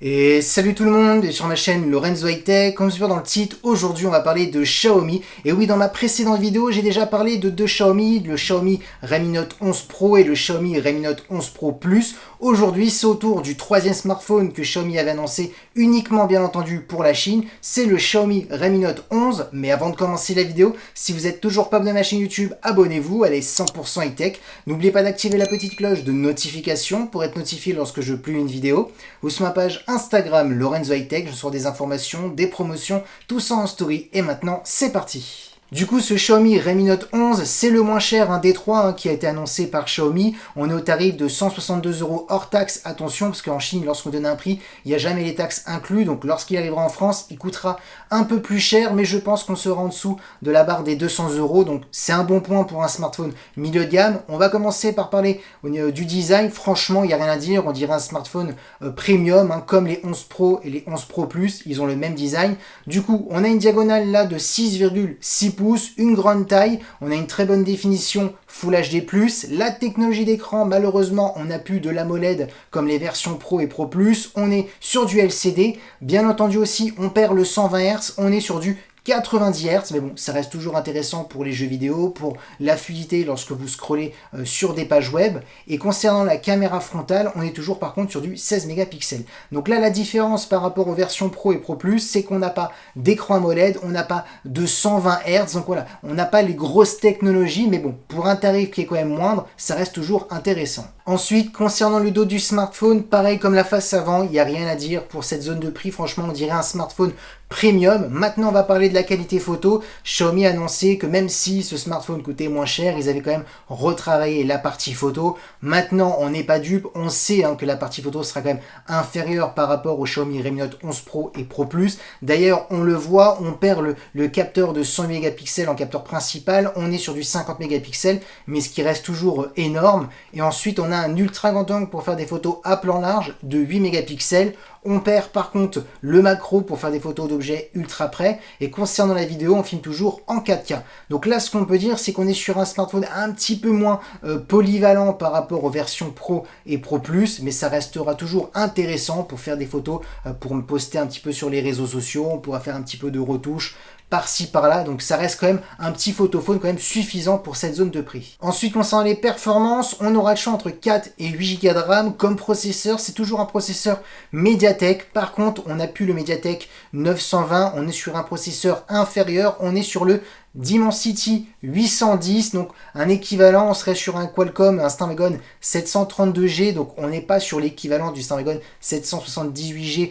Et salut tout le monde, et sur ma chaîne Lorenzo High Tech. Comme tu vois dans le titre, aujourd'hui on va parler de Xiaomi. Et oui, dans ma précédente vidéo, j'ai déjà parlé de deux Xiaomi, le Xiaomi Redmi Note 11 Pro et le Xiaomi Redmi Note 11 Pro Plus. Aujourd'hui, c'est au tour du troisième smartphone que Xiaomi avait annoncé uniquement bien entendu pour la Chine. C'est le Xiaomi Redmi Note 11. Mais avant de commencer la vidéo, si vous n'êtes toujours pas abonné à ma chaîne YouTube, abonnez-vous, elle est 100% high tech. N'oubliez pas d'activer la petite cloche de notification pour être notifié lorsque je publie une vidéo. Ou sur ma page Instagram Lorenzo High Tech, je sors des informations, des promotions, tout ça en story. Et maintenant, c'est parti. Du coup, ce Xiaomi Redmi Note 11, c'est le moins cher des trois qui a été annoncé par Xiaomi. On est au tarif de 162 € hors taxe. Attention, parce qu'en Chine, lorsqu'on donne un prix, il n'y a jamais les taxes inclus. Donc, lorsqu'il arrivera en France, il coûtera un peu plus cher, mais je pense qu'on sera en dessous de la barre des 200 €. Donc, c'est un bon point pour un smartphone milieu de gamme. On va commencer par parler du design. Franchement, il n'y a rien à dire. On dirait un smartphone premium, comme les 11 Pro et les 11 Pro Plus. Ils ont le même design. Du coup, on a une diagonale là de 6,6 pouces, une grande taille, on a une très bonne définition Full HD+, la technologie d'écran, malheureusement, on n'a plus de l'AMOLED comme les versions Pro et Pro Plus, on est sur du LCD, bien entendu aussi, on perd le 120 Hz, on est sur du 90 Hz, mais bon, ça reste toujours intéressant pour les jeux vidéo, pour la fluidité lorsque vous scrollez sur des pages web. Et concernant la caméra frontale, on est toujours par contre sur du 16 mégapixels. Donc là, la différence par rapport aux versions Pro et Pro Plus, c'est qu'on n'a pas d'écran AMOLED, on n'a pas de 120 Hz, donc voilà, on n'a pas les grosses technologies, mais bon, pour un tarif qui est quand même moindre, ça reste toujours intéressant. Ensuite, concernant le dos du smartphone, pareil comme la face avant, il n'y a rien à dire pour cette zone de prix, franchement, on dirait un smartphone premium. Maintenant, on va parler de la qualité photo. Xiaomi a annoncé que même si ce smartphone coûtait moins cher, ils avaient quand même retravaillé la partie photo. Maintenant, on n'est pas dupe, on sait que la partie photo sera quand même inférieure par rapport au Xiaomi Redmi Note 11 Pro et Pro Plus. D'ailleurs, on le voit, on perd le capteur de 100 mégapixels en capteur principal, on est sur du 50 mégapixels, mais ce qui reste toujours énorme. Et ensuite, on a un ultra grand angle pour faire des photos à plan large de 8 mégapixels. On perd par contre le macro pour faire des photos d'objets ultra près. Et concernant la vidéo, on filme toujours en 4K. Donc là, ce qu'on peut dire, c'est qu'on est sur un smartphone un petit peu moins polyvalent par rapport aux versions Pro et Pro Plus. Mais ça restera toujours intéressant pour faire des photos, pour me poster un petit peu sur les réseaux sociaux. On pourra faire un petit peu de retouches par-ci par-là, donc ça reste quand même un petit photophone quand même suffisant pour cette zone de prix. Ensuite, concernant les performances, on aura le choix entre 4 et 8 Go de RAM. Comme processeur, c'est toujours un processeur Mediatek. Par contre, on n'a plus le Mediatek 920, on est sur un processeur inférieur, on est sur le Dimensity 810, donc un équivalent, on serait sur un Qualcomm, un Snapdragon 732G, donc on n'est pas sur l'équivalent du Snapdragon 778G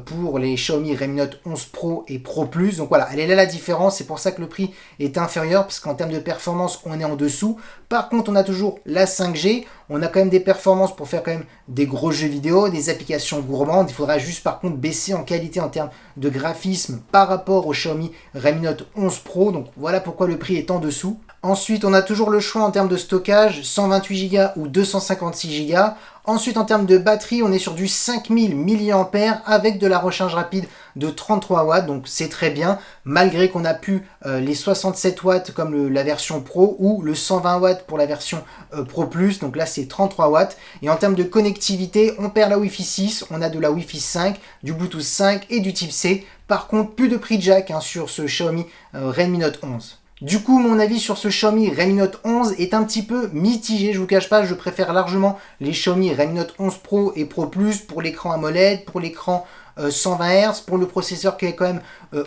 pour les Xiaomi Redmi Note 11 Pro et Pro Plus. Donc voilà, elle est là la différence, c'est pour ça que le prix est inférieur, parce qu'en termes de performance, on est en dessous. Par contre, on a toujours la 5G, on a quand même des performances pour faire quand même des gros jeux vidéo, des applications gourmandes. Il faudra juste par contre baisser en qualité en termes de graphisme par rapport au Xiaomi Redmi Note 11 Pro. Donc voilà pourquoi le prix est en dessous. Ensuite, on a toujours le choix en termes de stockage, 128 Go ou 256 Go. Ensuite, en termes de batterie, on est sur du 5000 mAh avec de la recharge rapide de 33 watts, donc c'est très bien, malgré qu'on a pu les 67 watts comme la version Pro ou le 120 watts pour la version Pro Plus, donc là c'est 33 watts. Et en termes de connectivité, on perd la Wi-Fi 6, on a de la Wi-Fi 5, du Bluetooth 5 et du type C. Par contre, plus de prix jack sur ce Xiaomi Redmi Note 11. Du coup, mon avis sur ce Xiaomi Redmi Note 11 est un petit peu mitigé, je vous cache pas, je préfère largement les Xiaomi Redmi Note 11 Pro et Pro Plus pour l'écran AMOLED, pour l'écran 120 Hz, pour le processeur qui est quand même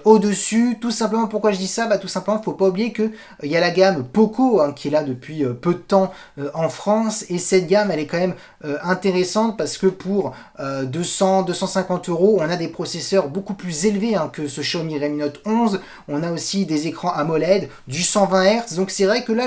au-dessus. Tout simplement, pourquoi je dis ça? Tout simplement, il ne faut pas oublier qu'il y a la gamme Poco qui est là depuis peu de temps en France, et cette gamme, elle est quand même intéressante parce que pour 200-250 €, on a des processeurs beaucoup plus élevés que ce Xiaomi Redmi Note 11. On a aussi des écrans AMOLED, du 120 Hz. Donc c'est vrai que là,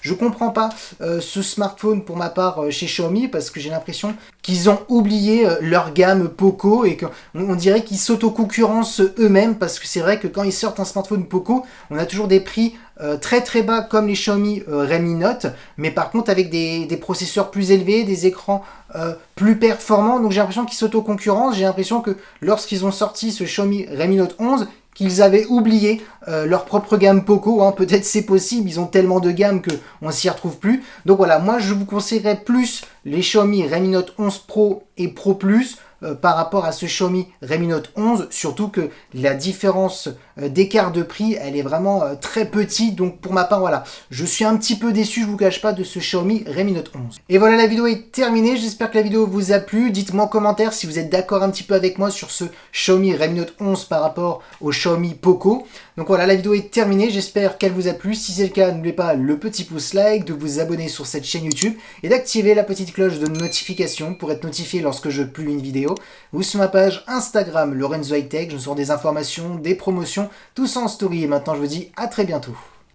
je comprends pas ce smartphone pour ma part chez Xiaomi, parce que j'ai l'impression qu'ils ont oublié leur gamme Poco et qu'on dirait qu'ils s'auto-concurrencent eux-mêmes, parce que c'est vrai que quand ils sortent un smartphone Poco, on a toujours des prix très très bas comme les Xiaomi Redmi Note, mais par contre avec des processeurs plus élevés, des écrans plus performants. Donc j'ai l'impression qu'ils s'auto-concurrencent. J'ai l'impression que lorsqu'ils ont sorti ce Xiaomi Redmi Note 11, qu'ils avaient oublié leur propre gamme Poco, peut-être c'est possible, ils ont tellement de gammes qu'on s'y retrouve plus. Donc voilà, moi je vous conseillerais plus les Xiaomi Redmi Note 11 Pro et Pro Plus par rapport à ce Xiaomi Redmi Note 11, surtout que la différence d'écart de prix, elle est vraiment très petite. Donc pour ma part, voilà, je suis un petit peu déçu, je vous cache pas, de ce Xiaomi Redmi Note 11. Et voilà, la vidéo est terminée. J'espère que la vidéo vous a plu. Dites-moi en commentaire si vous êtes d'accord un petit peu avec moi sur ce Xiaomi Redmi Note 11 par rapport au Xiaomi Poco. Donc voilà, la vidéo est terminée. J'espère qu'elle vous a plu. Si c'est le cas, n'oubliez pas le petit pouce like, de vous abonner sur cette chaîne YouTube et d'activer la petite cloche de notification pour être notifié lorsque je publie une vidéo. Ou sur ma page Instagram, Lorenzo High Tech, je sors des informations, des promotions, tout ça en story. Et maintenant, je vous dis à très bientôt.